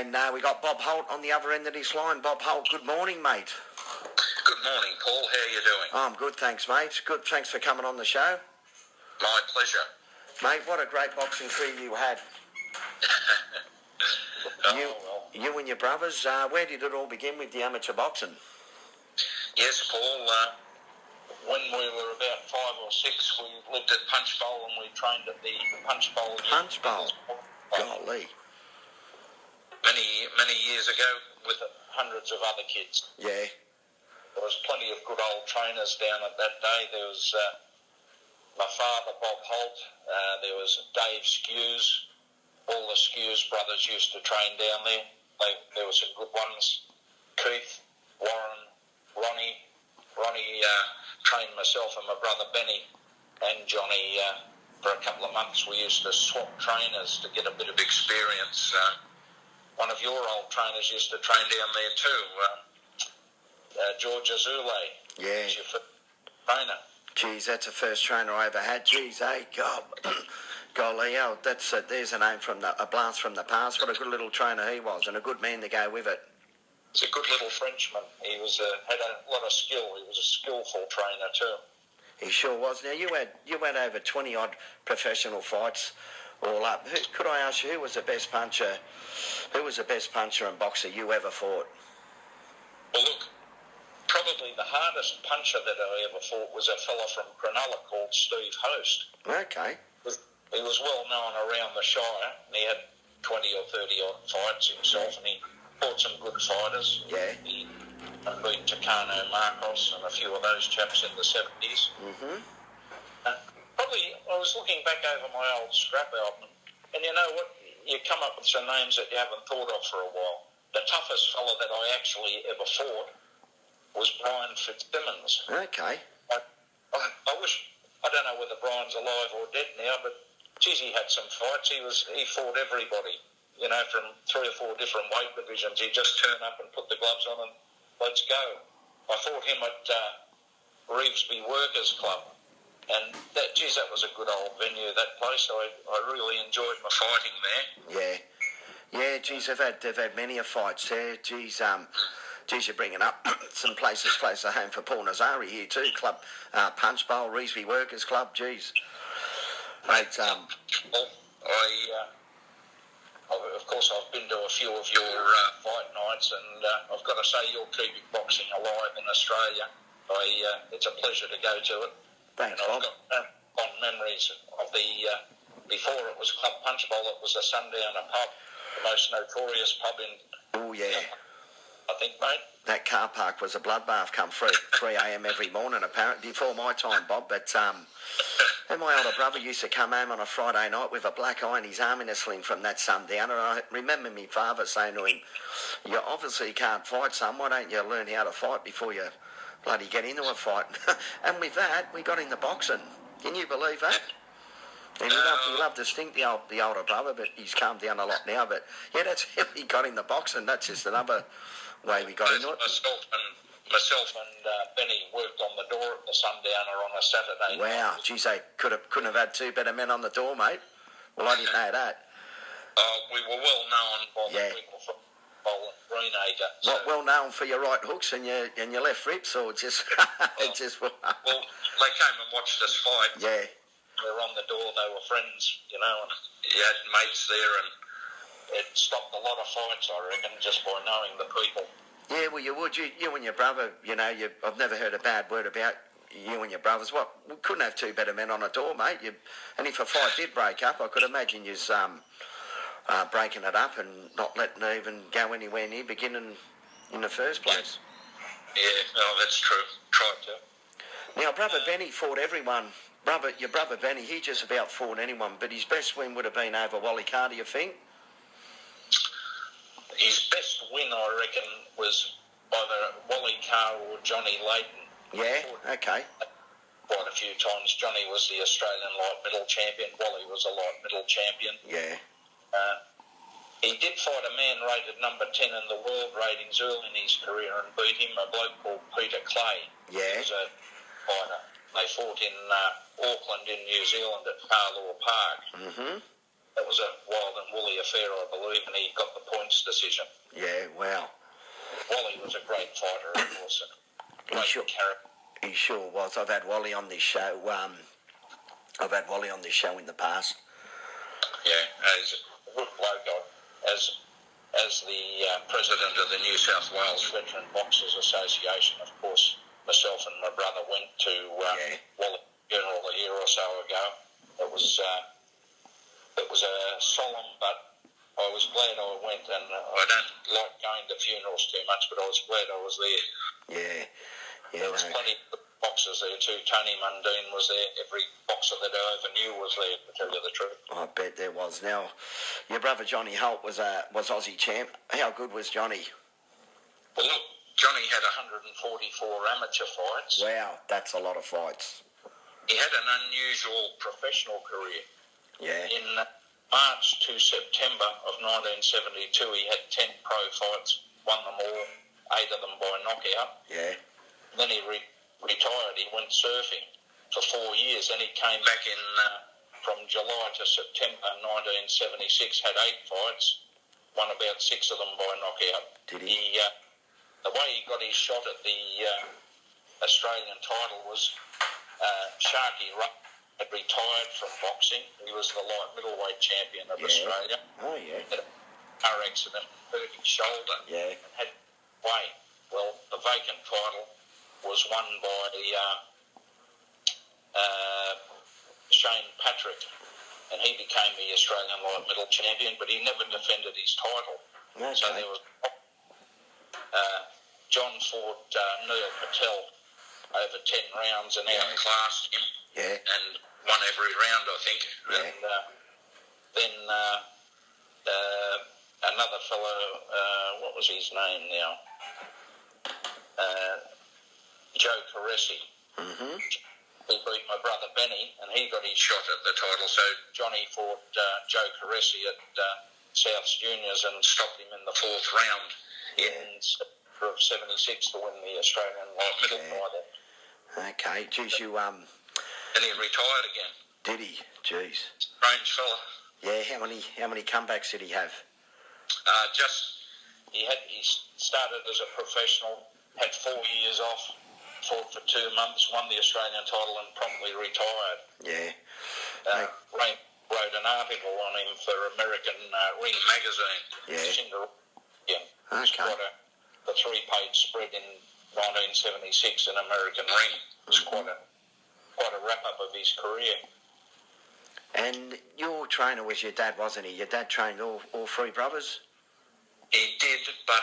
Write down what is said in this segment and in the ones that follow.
And we got Bob Holt on the other end of this line. Bob Holt, good morning, mate. Good morning, Paul. How are you doing? I'm good, thanks, mate. Good, thanks for coming on the show. My pleasure. Mate, what a great boxing career you had. You and your brothers, where did it all begin with the amateur boxing? Yes, Paul. When we were about 5 or 6, we lived at Punch Bowl and we trained at the Punch Bowl. Punch Bowl? Golly. Many years ago with hundreds of other kids. Yeah. There was plenty of good old trainers down at that day. There was my father, Bob Holt. There was Dave Skews. All the Skews brothers used to train down there. There were some good ones. Keith, Warren, Ronnie trained myself and my brother Benny and Johnny. For a couple of months we used to swap trainers to get a bit of experience. One of your old trainers used to train down there too, George Azule. Yeah. Was your first trainer. Geez, that's the first trainer I ever had. Geez, God. Golly, there's a name a blast from the past. What a good little trainer he was, and a good man to go with it. He's a good little Frenchman. He had a lot of skill. He was a skillful trainer too. He sure was. Now you had over 20 odd professional fights, all up. Could I ask you who was the best puncher? Who was the best puncher and boxer you ever fought? Well, look, probably the hardest puncher that I ever fought was a fella from Cronulla called Steve Host. Okay. He was well known around the Shire, and he had 20 or 30 odd fights himself, and he fought some good fighters. Yeah. He beat Takano Marcos and a few of those chaps in the 70s. Mm-hmm. Probably, I was looking back over my old scrap album, and you know what? You come up with some names that you haven't thought of for a while. The toughest fella that I actually ever fought was Brian Fitzsimmons. Okay. I wish, I don't know whether Brian's alive or dead now, but geez, he had some fights. He fought everybody, you know, from 3 or 4 different weight divisions. He'd just turn up and put the gloves on and let's go. I fought him at Revesby Workers Club, and that was a good old venue, that place. I really enjoyed my fighting there. Yeah, geez, they've had many a fights there. Geez, you're bringing up some places close to home for Paul Nazari here too. Club, Punch Bowl, Revesby Workers Club. Geez, mate. Of course, I've been to a few of your fight nights, and I've got to say you're keeping boxing alive in Australia. It's a pleasure to go to it. Thanks, and Bob. I've got fond memories of the before it was Club Punch Bowl. It was a Sundowner pub, the most notorious pub in. Oh yeah. I think, mate. That car park was a bloodbath come 3 a.m. every morning, apparently, before my time, Bob. But and my older brother used to come home on a Friday night with a black eye and his arm in a sling from that sundown. And I remember my father saying to him, you obviously can't fight, son. Why don't you learn how to fight before you bloody get into a fight? And with that, we got into boxing. Can you believe that? And he loved to stink, the older brother, but he's calmed down a lot now. But yeah, that's how he got into boxing. That's just another way we got into it. Myself and Benny worked on the door at the Sundowner on a Saturday night. Wow, geez, they couldn't have had 2 better men on the door, mate. Well, I didn't know that. We were well known by the people from Greenacre. So. Well known for your right hooks and your left rips, or just well, they came and watched us fight. Yeah. They were on the door. They were friends, you know, and you had mates there, and it stopped a lot of fights, I reckon, just by knowing the people. Yeah, well, you would. You and your brother, you know, I've never heard a bad word about you and your brothers. What? We couldn't have 2 better men on a door, mate. And if a fight did break up, I could imagine you breaking it up and not letting it even go anywhere near beginning in the first place. Yeah, no, that's true. Tried to. Now, brother Benny fought everyone. Your brother Benny, he just about fought anyone, but his best win would have been over Wally Carr, do you think? His best win, I reckon, was either Wally Carr or Johnny Layton. Yeah, okay. Quite a few times. Johnny was the Australian light middle champion. Wally was a light middle champion. Yeah. He did fight a man rated number 10 in the world ratings early in his career and beat him, a bloke called Peter Clay. Yeah. He was a fighter. They fought in Auckland in New Zealand at Carlaw Park. Mm-hmm. That was a wild and woolly affair, I believe, and he got the points decision. Yeah, wow. Wally was a great fighter, of course. Great character. He sure was. I've had Wally on this show. I've had Wally on this show in the past. Yeah, as a good bloke. As the president of the New South Wales Veteran Boxers Association, of course, myself and my brother went to Wally's funeral a year or so ago. It was a solemn, but I was glad I went, and I don't like going to funerals too much, but I was glad I was there. Yeah. There was plenty of boxers there too. Tony Mundine was there. Every boxer that I ever knew was there, to tell you the truth. I bet there was. Now, your brother Johnny Holt was Aussie champ. How good was Johnny? Well, look, Johnny had 144 amateur fights. Wow, that's a lot of fights. He had an unusual professional career. Yeah. In March to September of 1972, he had 10 pro fights, won them all, 8 of them by knockout. Yeah. Then he retired. He went surfing for 4 years. Then he came back in from July to September 1976, had 8 fights, won about 6 of them by knockout. Did he? The way he got his shot at the Australian title was Sharky Rupp had retired from boxing. He was the light middleweight champion of Australia. Oh, yeah. Had a car accident, hurt his shoulder, yeah. and had weight. Well, the vacant title was won by Shane Patrick, and he became the Australian light middle champion, but he never defended his title. Okay. So there was John fought Neil Patel over 10 rounds and outclassed him, and won every round, I think. Yeah. And then another fellow, what was his name now? Joe Caresi. Mm-hmm. He beat my brother Benny, and he got his shot at the title. So Johnny fought Joe Caresi at South's Juniors and stopped him in the 4th round in September of 76 to win the Australian light middle title. Okay, geez, you And he retired again. Did he? Jeez. Strange fella. Yeah. How many comebacks did he have? He started as a professional, had 4 years off, fought for 2 months, won the Australian title, and promptly retired. Yeah. Ray wrote an article on him for American Ring magazine. Yeah. Okay. The 3-page spread in 1976 in American Ring. It was quite a wrap-up of his career. And your trainer was your dad, wasn't he? Your dad trained all 3 brothers? He did, but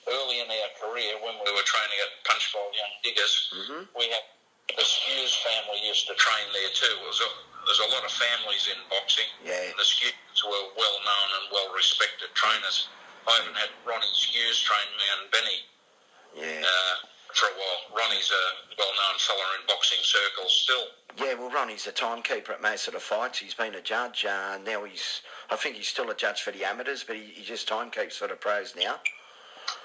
early in our career, when we were training at Punchbowl Young Diggers, we had the Skews family used to train there too. There's a lot of families in boxing. Yeah. And the Skews were well-known and well-respected trainers. I haven't had Ronnie Skews train me and Benny for a while. Ronnie's a well-known fella in boxing circles still. Yeah, well, Ronnie's a timekeeper at most of the fights. He's been a judge. Now I think he's still a judge for the amateurs, but he just timekeeps for the pros now.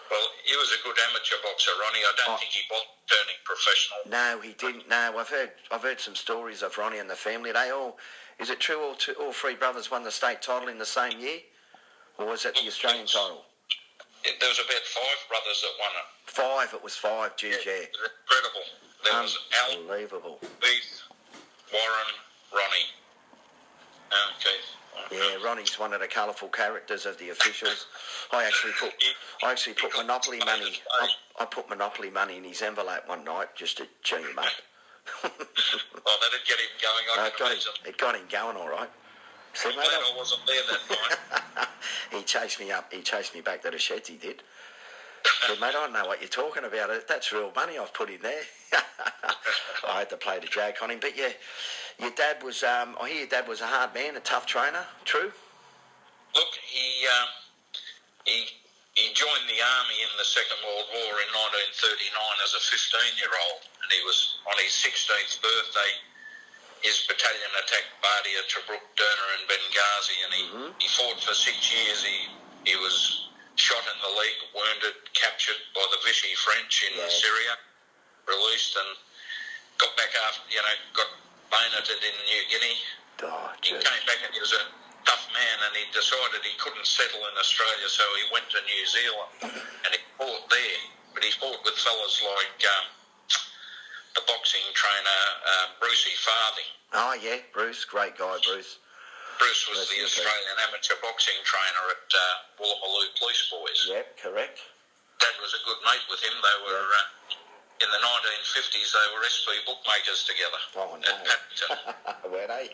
Well, he was a good amateur boxer, Ronnie. I don't think he was turning professional. No, he didn't. No, I've heard some stories of Ronnie and the family. Is it true all 3 brothers won the state title in the same year? Or was it the Australian title? There was about 5 brothers that won it. 5, it was 5, geez, yeah. It was incredible. There was Al, unbelievable. Keith, Warren, Ronnie. Okay. Yeah, Ronnie's one of the colourful characters of the officials. I actually put Monopoly money. I put Monopoly money in his envelope one night just to cheer him up. Oh, that'd get him going. It got him going, all right. So, I'm glad I wasn't there that night. He chased me up. He chased me back to the sheds. He did. Said, mate, I don't know what you're talking about. That's real money I've put in there. I had to play the joke on him. But yeah, your dad was. I hear your dad was a hard man, a tough trainer. True. Look, he joined the army in the Second World War in 1939 as a 15-year-old, and he was on his 16th birthday. His battalion attacked Bardia, Tobruk, Derna and Benghazi, and he fought for 6 years. He was shot in the leg, wounded, captured by the Vichy French in Syria, released and got back after, got bayoneted in New Guinea. Oh, he came back and he was a tough man, and he decided he couldn't settle in Australia, so he went to New Zealand and he fought there. But he fought with fellas like the boxing trainer Brucey Farthing. Oh, yeah, Bruce. Great guy, Bruce. Bruce was the Australian amateur boxing trainer at Woolloomooloo Police Boys. Yep, correct. Dad was a good mate with him. They were, in the 1950s, they were SP bookmakers together at Paddington. Were they?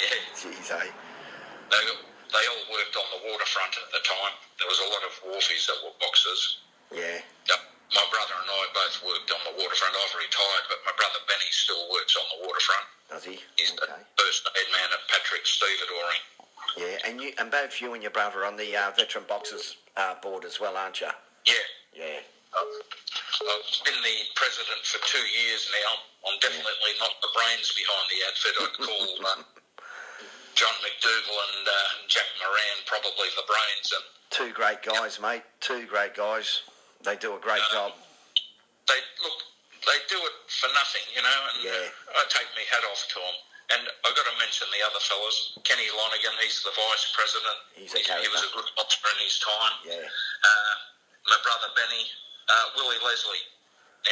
Yeah. Jeez, eh? They all worked on the waterfront at the time. There was a lot of wharfies that were boxers. Yeah. My brother and I both worked on the waterfront. I've retired, but my brother Benny still works on the waterfront. Does he? He's the first aid man at Patrick's stevedoring. Yeah, and both you and your brother on the veteran boxers board as well, aren't you? Yeah. Yeah. I've been the president for 2 years now. I'm definitely not the brains behind the outfit. I'd call John McDougall and Jack Moran probably the brains. And two great guys, mate. Two great guys. They do a great job. They do it for nothing, you know, and I take my hat off to them. And I've got to mention the other fellas. Kenny Lonergan, he's the vice president. He was a good boxer in his time. Yeah. My brother Benny, Willie Leslie.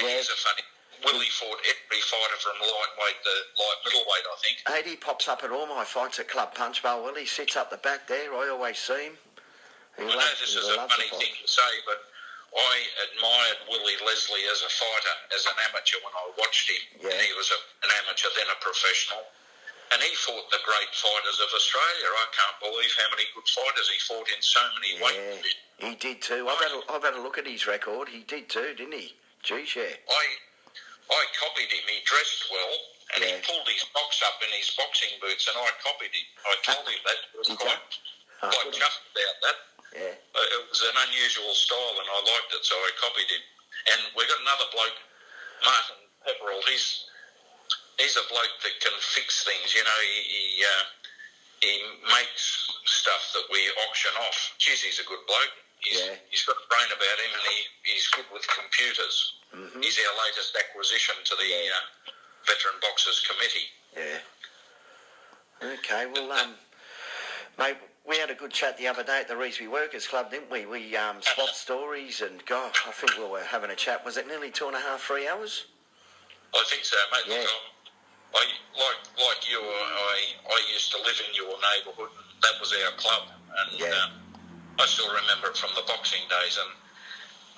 Now he's a funny. Willie fought every fighter from lightweight to light middleweight, I think. He pops up at all my fights at Club Punch Bowl. Willie sits up the back there. I always see him. I know this is a funny thing to say, but I admired Willie Leslie as a fighter, as an amateur when I watched him. Yeah. He was an amateur, then a professional. And he fought the great fighters of Australia. I can't believe how many good fighters he fought in so many weight divisions. He did too. I've had a look at his record. He did too, didn't he? Geez, yeah. I copied him. He dressed well, and he pulled his box up in his boxing boots, and I copied him. I told him that. It was quite chuffed about that. Yeah. It was an unusual style, and I liked it, so I copied him. And we got another bloke, Martin Pepperell. He's a bloke that can fix things. You know, he makes stuff that we auction off. Geez, he's a good bloke. He's got a brain about him, and he's good with computers. Mm-hmm. He's our latest acquisition to the Veteran Boxers Committee. Yeah. Okay, well, mate, we had a good chat the other day at the Revesby Workers Club, didn't we? We swapped stories, and God, I think we were having a chat. Was it nearly 2.5, 3 hours? I think so, mate. Yeah. Look, like you, I used to live in your neighbourhood. That was our club, and I still remember it from the boxing days. And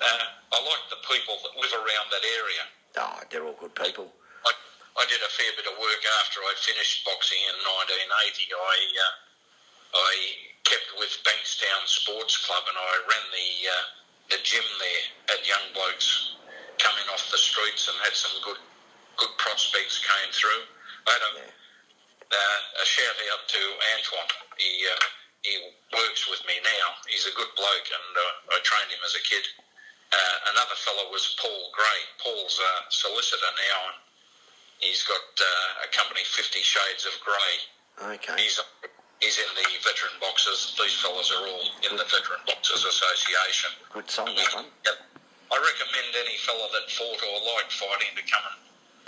I like the people that live around that area. Oh, they're all good people. I did a fair bit of work after I finished boxing in 1980. I kept with Bankstown Sports Club, and I ran the gym there. Had young blokes coming off the streets and had some good prospects came through. I had a shout out to Antoine. He works with me now. He's a good bloke, and I trained him as a kid. Another fellow was Paul Gray. Paul's a solicitor now, and he's got a company, 50 Shades of Grey. Okay. He's in the Veteran Boxers. These fellas are all in the Veteran Boxers Association. Good song, that one. I recommend any fella that fought or liked fighting to come and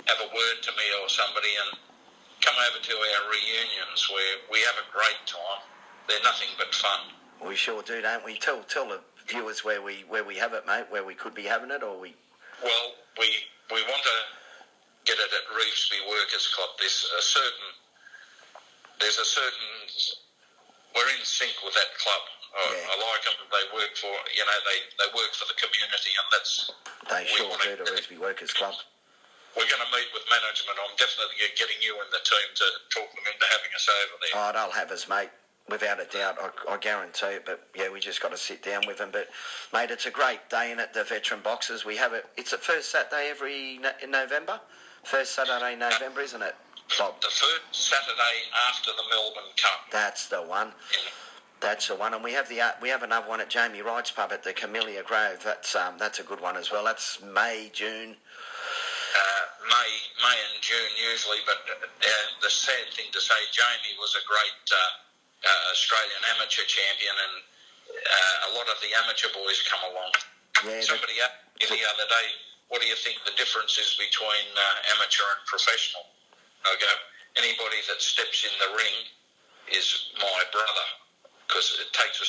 have a word to me or somebody, and come over to our reunions where we have a great time. They're nothing but fun. We sure do, don't we? Tell the viewers where we have it, mate, where we could be having it, or we... Well, we want to get it at Revesby Workers Club. We're in sync with that club. I like them. They work for, they work for the community, and that's... They sure do, the Revesby Workers Club. We're going to meet with management. I'm definitely getting you and the team to talk them into having us over there. Oh, they'll have us, mate. Without a doubt, I guarantee it. But, yeah, we just got to sit down with them. But, mate, it's a great day in it, the Veteran Boxers. We have it. It's the first Saturday in November. First Saturday in November, isn't it, Bob? The first Saturday after the Melbourne Cup. That's the one. Yeah. That's the one. And we have another one at Jamie Wright's pub at the Camellia Grove. That's a good one as well. That's May, June. May and June usually, but the sad thing to say, Jamie was a great Australian amateur champion, and a lot of the amateur boys come along. Yeah, Somebody asked me the other day, what do you think the difference is between amateur and professional? I go, anybody that steps in the ring is my brother, because it takes a